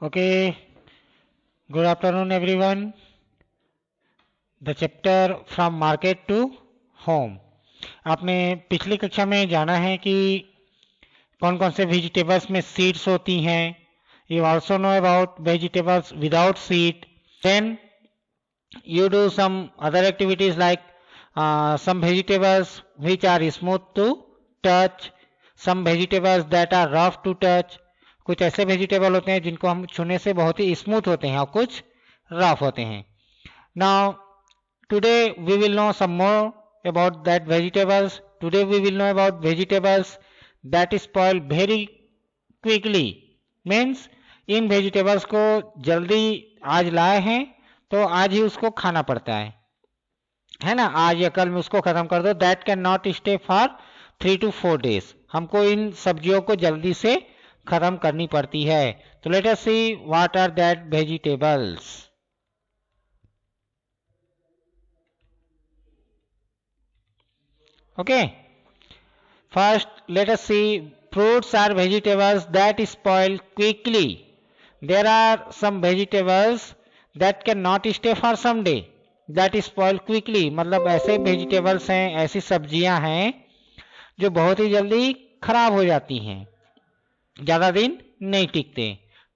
Okay, good afternoon everyone. The chapter from market to home. आपने पिछली कक्षा में जाना है कि कौन कौन से वेजिटेबल्स में सीड्स होती हैं. You also know about vegetables without seed. Then you do some other activities like some vegetables which are smooth to touch, some vegetables that are rough to touch. कुछ ऐसे वेजिटेबल होते हैं जिनको हम छूने से बहुत ही स्मूथ होते हैं और कुछ रफ होते हैं. Now today we will know some more about that vegetables. Today we will know about vegetables that spoil very quickly. Means in vegetables को जल्दी आज लाए हैं तो आज ही उसको खाना पड़ता है ना. आज या कल में उसको खत्म कर दो. That can not stay for 3 to 4 days. हमको इन सब्जियों को जल्दी से खत्म करनी पड़ती है. तो let us see what are that vegetables. Okay, first let us see fruits are vegetables that spoil quickly. There are some vegetables that cannot stay for some day, that spoil quickly. मतलब ऐसे vegetables हैं, ऐसी सब्जियां हैं जो बहुत ही जल्दी खराब हो जाती हैं, ज़्यादा दिन नहीं टिकते.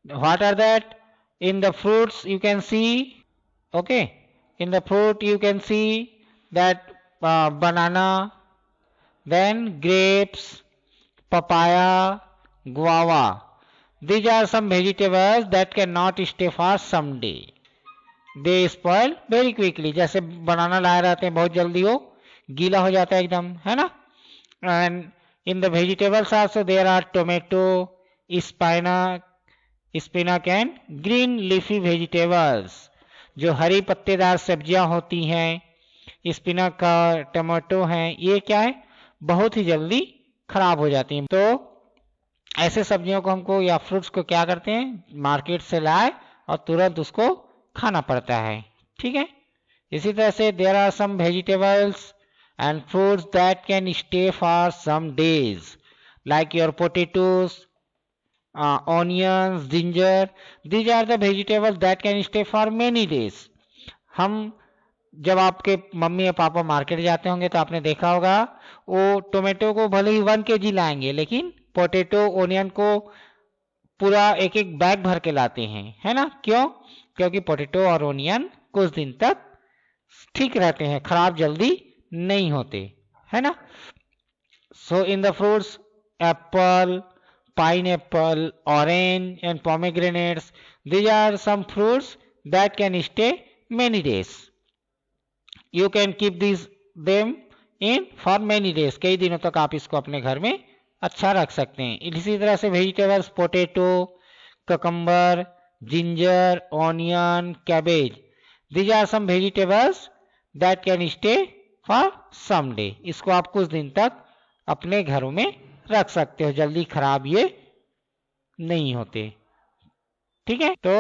What are that? In the fruits you can see, okay, in the fruit you can see that banana, then grapes, papaya, guava. These are some vegetables that cannot stay for some day. They spoil very quickly. जैसे बनाना लाए रहते हैं बहुत जल्दी वो गीला हो जाता है एकदम, है ना. And in the vegetables also there are tomato, spinach and green leafy vegetables. जो हरी पत्तेदार सब्जियां होती हैं, स्पिनच का, टमाटो हैं, ये क्या है, बहुत ही जल्दी खराब हो जाती हैं. तो ऐसे सब्जियों को हमको या फ्रूट्स को क्या करते हैं, मार्केट से लाए और तुरंत उसको खाना पड़ता है. ठीक है. इसी तरह से there are some vegetables and fruits that can stay for some days, like your potatoes, onions, ginger. These are the vegetables that can stay for many days. हम जब आपके मम्मी या पापा मार्केट जाते होंगे तो आपने देखा होगा वो टोमेटो को भले ही 1 kg लाएंगे लेकिन पोटैटो, ओनियन को पूरा एक एक बैग भर के लाते हैं, है ना. क्यों? क्योंकि पोटैटो और ओनियन कुछ दिन तक ठीक रहते हैं, खराब जल्दी नहीं होते, है ना. So in the fruits apple, pineapple, orange and pomegranates. These are some fruits that can stay many days. You can keep this them in for many days. कई दिनों तक आप इसको अपने घर में अच्छा रख सकते हैं. इसी तरह से vegetables potato, cucumber, ginger, onion, cabbage. These are some vegetables that can stay for some day. इसको आप कुछ दिन तक अपने घरों में रख सकते हो, जल्दी खराब ये नहीं होते. ठीक है. तो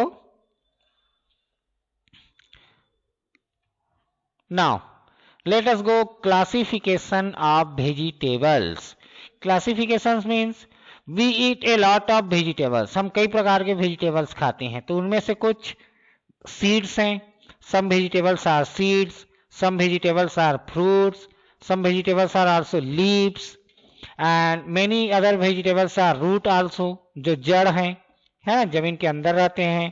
now let us go classification of vegetables. Classifications means we eat a lot of vegetables. हम कई प्रकार के वेजिटेबल्स खाते हैं. तो उनमें से कुछ सीड्स हैं. Some vegetables are seeds, some vegetables are fruits, some vegetables are also leaves, and many other vegetables are root also, जो जड़ हैं, है ना, जमीन के अंदर रहते हैं.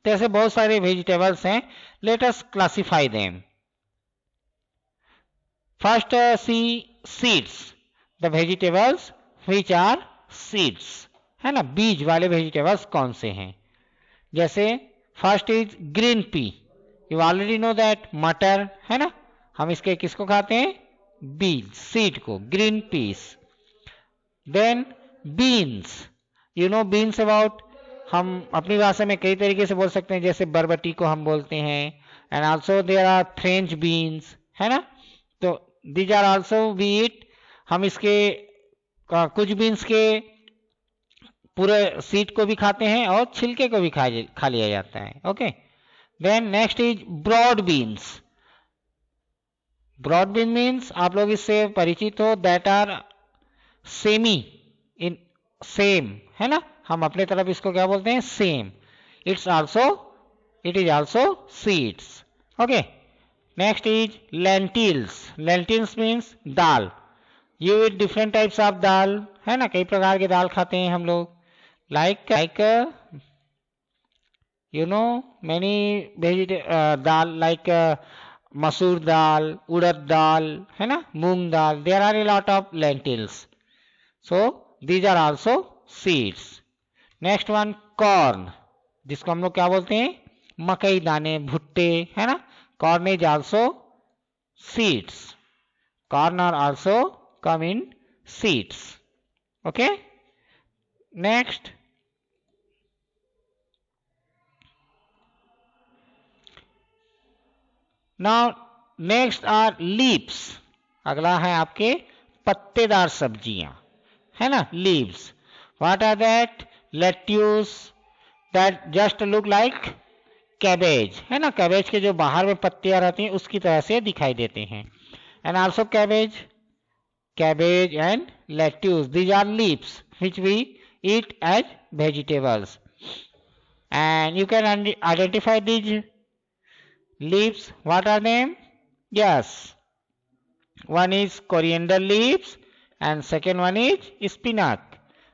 तो ऐसे बहुत सारे वेजिटेबल्स हैं. Let us classify them. First see seeds. The vegetables which are seeds, है ना, बीज वाले वेजिटेबल्स कौन से हैं. जैसे first is green pea. You already know that, मटर, है ना. हम इसके किसको खाते हैं, बीज, सीड को, green peas. Then beans. You know beans about, हम अपनी भाषा में कई तरीके से बोल सकते हैं. जैसे बरबटी को हम बोलते हैं. And also there are French beans, है ना. तो these are also we eat. हम इसके कुछ बीन्स के पूरे सीड को भी खाते हैं और छिलके को भी खा लिया जाता है. Okay. Then next is broad beans. Broad bean means आप लोग इससे परिचित हो, that are semi in same, है ना. हम अपने तरफ इसको क्या बोलते हैं, सेम. It is also seeds. Okay. Next is lentils. Lentils means dal. You eat different types of dal, है ना, कई प्रकार के दाल खाते हैं हम लोग. Like you know many dal like मसूर दाल, उड़द दाल, है ना, मूंग दाल. There are a lot of lentils. So these are also seeds. Next one corn, जिसको हम लोग क्या बोलते हैं, मकई दाने, भुट्टे, है ना. Corn is also seeds. Corn are also come in seeds. Okay. Next now next are leaves. अगला है आपके पत्तेदार सब्जियां, है ना, leaves. What are that? Lettuce, that just look like cabbage, है ना. कैबेज के जो बाहर में पत्तियां रहती हैं उसकी तरह से दिखाई देते हैं. And also cabbage and lettuce, these are leaves which we eat as vegetables. And you can identify these leaves. What are them? Yes, one is coriander leaves and second one is spinach.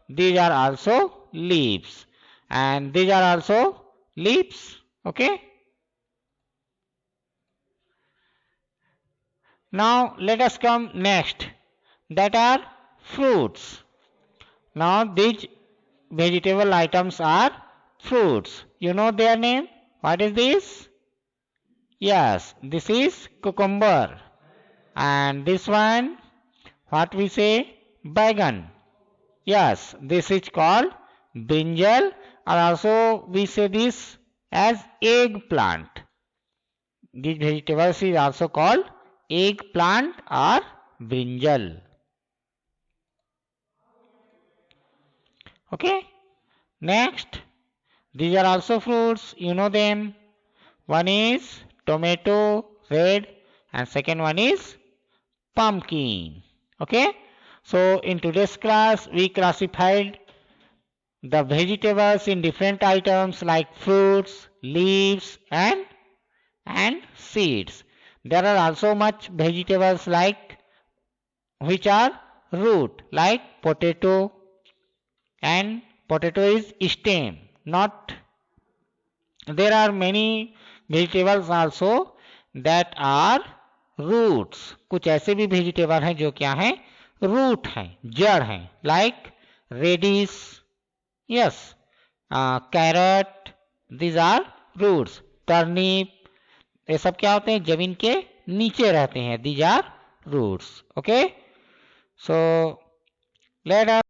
These are also leaves and these are also leaves. Okay. Now let us come next, that are fruits. Now these vegetable items are fruits. You know their name? What is this? Yes, this is cucumber. And this one, what we say? Baigan. Yes, this is called brinjal, or also we say this as eggplant. These vegetables is also called eggplant or brinjal. Okay. Next, these are also fruits. You know them. One is tomato, red, and second one is pumpkin. Okay. So in today's class we classified the vegetables in different items like fruits, leaves, and seeds. There are also much vegetables like which are root, like potato, and potato is stem, not. There are many vegetables also that are roots. कुछ ऐसे भी vegetable हैं जो क्या हैं, root हैं, जड़ हैं. Like radish, yes, carrot, these are roots. Turnip, ये सब क्या होते हैं, जमीन के नीचे रहते हैं. These are roots. Okay. So let us